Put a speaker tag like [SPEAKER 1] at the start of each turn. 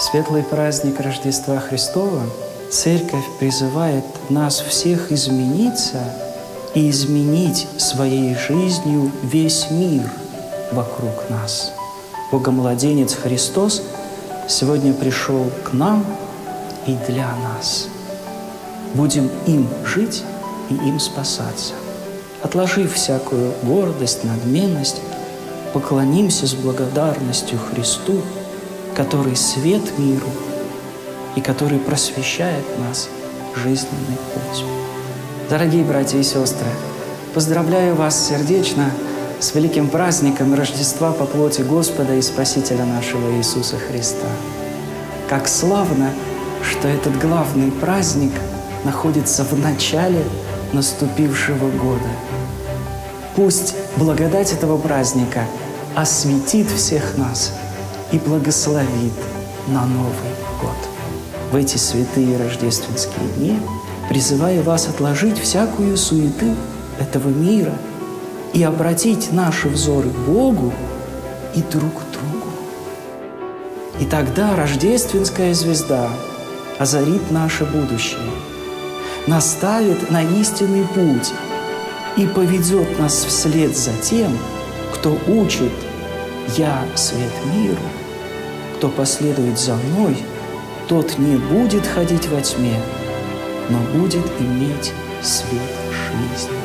[SPEAKER 1] светлый праздник Рождества Христова Церковь призывает нас всех измениться и изменить своей жизнью весь мир вокруг нас. Богомладенец Христос сегодня пришел к нам и для нас. Будем им жить и им спасаться. Отложив всякую гордость, надменность, поклонимся с благодарностью Христу, который свет миру и который просвещает нас жизненный путь. Дорогие братья и сестры, поздравляю вас сердечно с великим праздником Рождества по плоти Господа и Спасителя нашего Иисуса Христа. Как славно, что этот главный праздник находится в начале наступившего года. Пусть благодать этого праздника осветит всех нас и благословит на Новый год. В эти святые рождественские дни призываю вас отложить всякую суету этого мира и обратить наши взоры к Богу и друг к другу. И тогда рождественская звезда озарит наше будущее, наставит на истинный путь и поведет нас вслед за тем, кто учит «Я свет миру», кто последует за мной, тот не будет ходить во тьме, но будет иметь свет жизни.